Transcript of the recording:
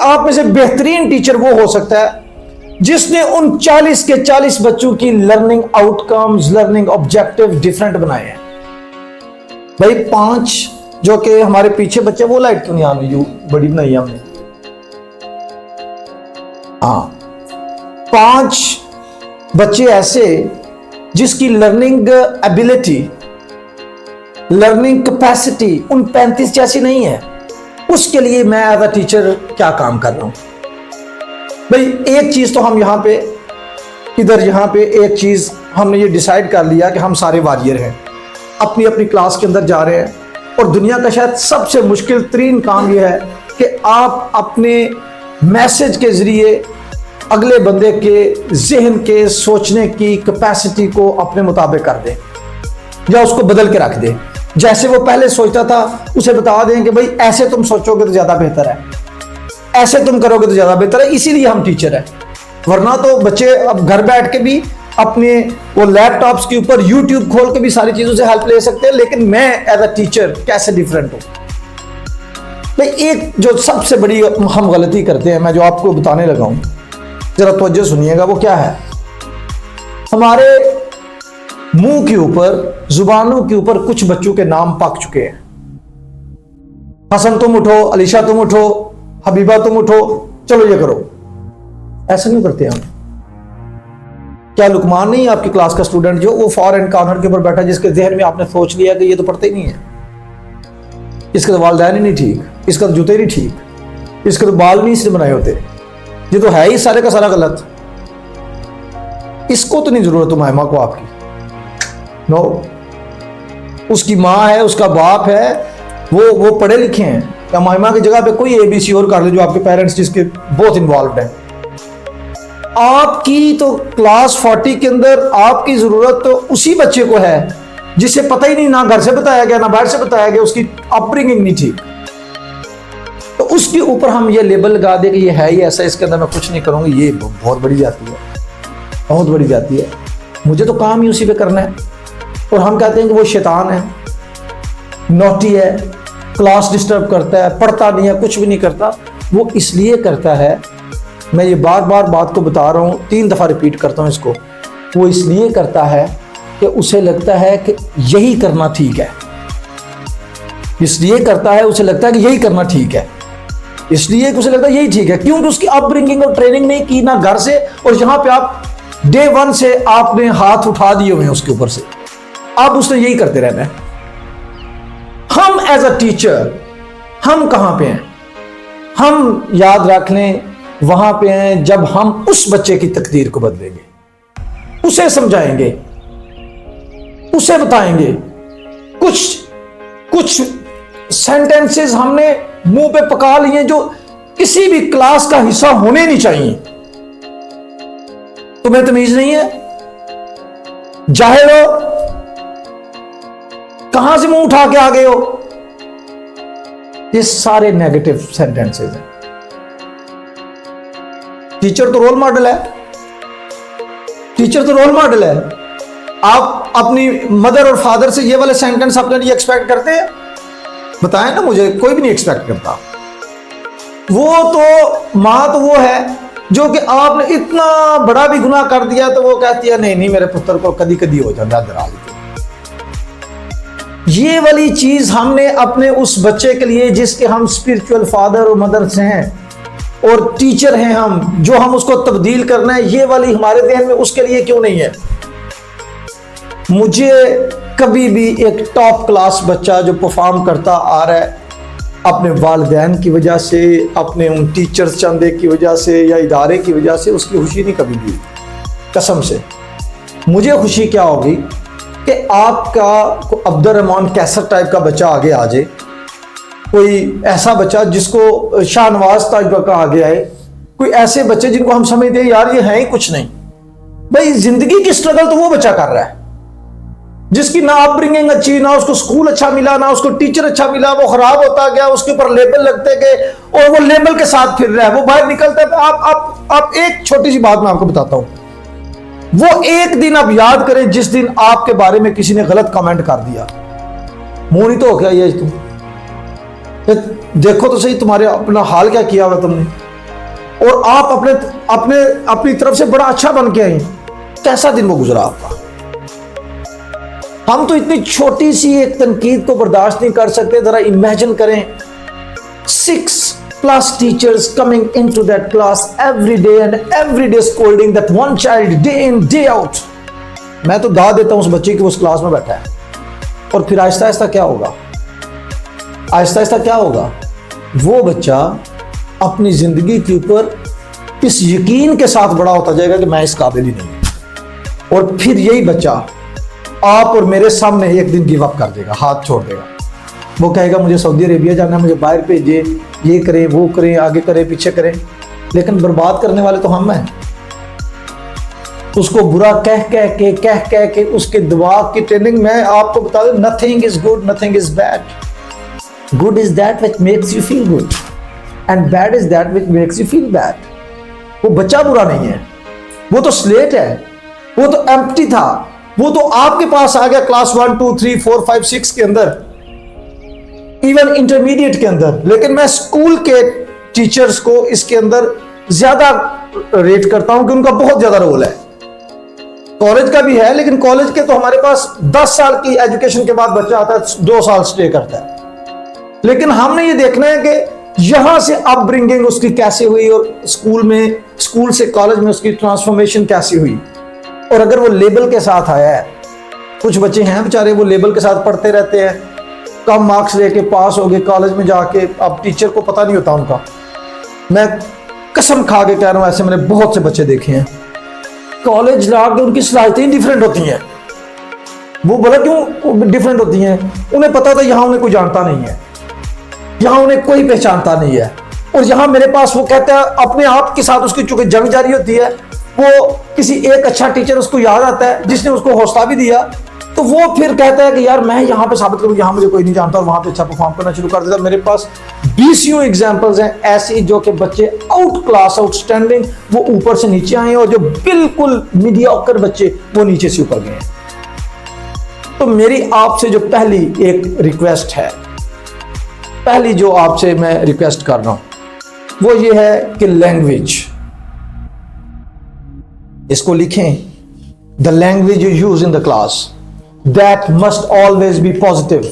आप में से बेहतरीन टीचर वो हो सकता है जिसने उन 40 के 40 बच्चों की learning outcomes, learning objective different बनाए हैं। भाई 5 जो कि हमारे पीछे बच्चे, वो लाइट क्यों नहीं आ रही, बड़ी बनाई हमने। हाँ, 5 बच्चे ऐसे जिसकी लर्निंग एबिलिटी, लर्निंग कैपेसिटी उन 35 जैसी नहीं है, उसके लिए मैं एज अ टीचर क्या काम कर रहा हूं। भाई एक चीज तो हम यहां पे एक चीज हमने ये डिसाइड कर लिया कि हम सारे वॉरियर हैं, अपनी अपनी क्लास के अंदर जा रहे हैं, और दुनिया का शायद सबसे मुश्किल तरीन काम यह है कि आप अपने मैसेज के जरिए अगले बंदे के जहन के सोचने की कैपेसिटी को अपने मुताबिक कर दें या उसको बदल के रख दें। जैसे वो पहले सोचता था उसे बता दें कि भाई ऐसे तुम सोचोगे तो ज्यादा बेहतर है, ऐसे तुम करोगे तो ज्यादा बेहतर है, इसीलिए हम टीचर हैं। वरना तो बच्चे अब घर बैठ के भी अपने वो लैपटॉप्स के ऊपर यूट्यूब खोल के भी सारी चीजों से हेल्प ले सकते हैं, लेकिन मैं एज अ टीचर कैसे डिफरेंट हूं। भाई एक जो सबसे बड़ी हम गलती करते हैं, मैं जो आपको बताने लगा हूं, जरा तवज्जो सुनिएगा, वो क्या है। हमारे मुंह के ऊपर, जुबानों के ऊपर कुछ बच्चों के नाम पक चुके हैं। हसन तुम उठो, अलीशा तुम उठो, हबीबा तुम उठो, चलो ये करो। ऐसा नहीं करते हम। क्या लुकमान नहीं आपकी क्लास का स्टूडेंट जो वो फॉरेन कॉर्नर के ऊपर बैठा, जिसके जहन में आपने सोच लिया कि ये तो पढ़ते ही नहीं है, इसके तो वालदैन ही नहीं ठीक, इसका तो जूते नहीं ठीक, इसके तो बाल नहीं इसने बनाए होते, ये तो है ही सारे का सारा गलत, इसको तो नहीं जरूरत उमायमा को आपकी। नो, उसकी माँ है, उसका बाप है, वो पढ़े लिखे हैं। उमायमा की जगह पे कोई ABC और कर ले जो आपके पेरेंट्स जिसके बहुत इन्वॉल्व हैं। आपकी तो क्लास 40 के अंदर आपकी जरूरत तो उसी बच्चे को है जिसे पता ही नहीं, ना घर से बताया गया ना बाहर से बताया गया, उसकी अपब्रिंगिंग नहीं थी, तो उसके ऊपर हम ये लेबल लगा दे कि ये है ही ऐसा, इसके अंदर मैं कुछ नहीं करूंगी, ये बहुत बड़ी जाती है, बहुत बड़ी जाती है, मुझे तो काम ही उसी पे करना है। और हम कहते हैं कि वो शैतान है, नॉटी है, क्लास डिस्टर्ब करता है, पढ़ता नहीं है, कुछ भी नहीं करता। वो इसलिए करता है, मैं ये बार बार बात को बता रहा हूँ, 3 दफा रिपीट करता हूँ इसको, वो इसलिए करता है कि उसे लगता है कि यही करना ठीक है, इसलिए करता है, उसे लगता है कि यही करना ठीक है, इसलिए उसे लगता है यही ठीक है, क्योंकि उसकी अपब्रिंगिंग और ट्रेनिंग नहीं की ना घर से, और यहां पे आप डे 1 से आपने हाथ उठा दिए हुए हैं उसके ऊपर से, अब उसने यही करते रहना है। हम एज अ टीचर हम कहां पे हैं? हम याद रख लें वहां पे हैं जब हम उस बच्चे की तकदीर को बदलेंगे, उसे समझाएंगे, उसे बताएंगे। कुछ सेंटेंसेस हमने मुंह पे पका लिए जो किसी भी क्लास का हिस्सा होने नहीं चाहिए। तुम्हें तमीज नहीं है, जाहिल हो, कहां से मुंह उठा के आ गए हो, ये सारे नेगेटिव सेंटेंसेस हैं। टीचर तो रोल मॉडल है, टीचर तो रोल मॉडल है। आप अपनी मदर और फादर से ये वाले सेंटेंस अपने लिए एक्सपेक्ट करते हैं? बताएं ना मुझे, कोई भी नहीं एक्सपेक्ट करता। वो तो मां तो वो है जो कि आपने इतना बड़ा भी गुनाह कर दिया तो वो कहती है नहीं मेरे पुत्र को कदी कदी हो जाता है। ये वाली चीज हमने अपने उस बच्चे के लिए जिसके हम स्पिरिचुअल फादर और मदर से हैं और टीचर हैं हम, जो हम उसको तब्दील करना है, ये वाली हमारे ध्यान में उसके लिए क्यों नहीं है? मुझे कभी भी एक टॉप क्लास बच्चा जो परफॉर्म करता आ रहा है अपने वालिदैन की वजह से, अपने उन टीचर्स चंदे की वजह से या इदारे की वजह से, उसकी खुशी नहीं कभी भी, कसम से। मुझे खुशी क्या होगी कि आपका अब्दुल रहमान कैसर टाइप का बच्चा आगे आ जाए, कोई ऐसा बच्चा जिसको शाहनवाज टाइप का आगे आए, कोई ऐसे बच्चे जिनको हम समझते हैं यार ये है ही कुछ नहीं। भाई जिंदगी की स्ट्रगल तो वो बच्चा कर रहा है जिसकी ना अपब्रिंगिंग अच्छी, ना उसको स्कूल अच्छा मिला, ना उसको टीचर अच्छा मिला, वो खराब होता गया, उसके ऊपर लेबल लगते गए और वो लेबल के साथ फिर रहा है, वो बाहर निकलता है। आप एक छोटी सी बात मैं आपको बताता हूं, वो एक दिन आप याद करें जिस दिन आपके बारे में किसी ने गलत कमेंट कर दिया, मुंह तो हो गया ये तुम देखो तो सही तुम्हारे अपना हाल क्या किया हुआ तुमने। और आप अपने अपने अपनी तरफ से बड़ा अच्छा बन के आए, कैसा दिन वो गुजरा आपका? हम तो इतनी छोटी सी एक तनकीद को बर्दाश्त नहीं कर सकते। जरा इमेजिन करें 6+ teachers coming into that class every day and every day scolding that one child day in day out। मैं तो दाद देता हूं उस बच्चे की उस क्लास में बैठा है। और फिर आहिस्ता आहिस्ता क्या होगा? आहिस्ता आहिस्ता क्या होगा? वो बच्चा अपनी जिंदगी के ऊपर इस यकीन के साथ बड़ा होता जाएगा कि मैं इस काबिल ही नहीं। और फिर यही बच्चा आप और मेरे सामने एक दिन गिव अप कर देगा, हाथ छोड़ देगा। वो कहेगा मुझे सऊदी अरेबिया जाना है, मुझे बाहर भेजे, ये करें वो करें, आगे करें पीछे करें। लेकिन बर्बाद करने वाले तो हम हैं। उसको बुरा कह कह के उसके दिमाग की ट्रेनिंग में आपको बता दूं, nothing is good, nothing is bad. Good is that which makes you feel good and bad is that which makes you feel bad. वो बच्चा बुरा नहीं है, वो तो स्लेट है, वो तो एम्प्टी था, वो तो आपके पास आ गया क्लास 1 2 3 4 5 6 के अंदर, इवन इंटरमीडिएट के अंदर। लेकिन मैं स्कूल के टीचर्स को इसके अंदर ज्यादा रेट करता हूं कि उनका बहुत ज्यादा रोल है। कॉलेज का भी है, लेकिन कॉलेज के तो हमारे पास 10 साल की एजुकेशन के बाद बच्चा आता है, 2 साल स्टे करता है। लेकिन हमने ये देखना है कि यहां से अपब्रिंगिंग उसकी कैसे हुई और स्कूल से कॉलेज में उसकी ट्रांसफॉर्मेशन कैसी हुई। और अगर वो लेबल के साथ आया है, कुछ बच्चे हैं बेचारे वो लेबल के साथ पढ़ते रहते हैं, कम मार्क्स लेके पास हो गए कॉलेज में जाके, अब टीचर को पता नहीं होता उनका। मैं कसम खा के कह रहा हूं, ऐसे मैंने बहुत से बच्चे देखे हैं, कॉलेज लाके उनकी सलाहियतें डिफरेंट होती हैं। वो बोला क्यों डिफरेंट होती हैं? उन्हें पता था यहां उन्हें कोई जानता नहीं है, यहां उन्हें कोई पहचानता नहीं है। और यहां मेरे पास वो कहता है अपने आप के साथ उसकी चूंकि जंग जारी होती है, वो किसी एक अच्छा टीचर उसको याद आता है जिसने उसको हौसला भी दिया, तो वो फिर कहता है कि यार मैं यहां पे साबित करूं, यहां मुझे कोई नहीं जानता, और वहां पे अच्छा परफॉर्म करना शुरू कर देता। मेरे पास 20 एग्जांपल्स हैं ऐसी, जो कि बच्चे आउट क्लास आउटस्टैंडिंग वो ऊपर से नीचे आए, और जो बिल्कुल मीडियोकर बच्चे वो नीचे से ऊपर गए। तो मेरी आपसे जो पहली एक रिक्वेस्ट है, पहली जो आपसे मैं रिक्वेस्ट कर रहा हूं वो ये है कि लैंग्वेज, इसको लिखें, the language you use in the class that must always be positive.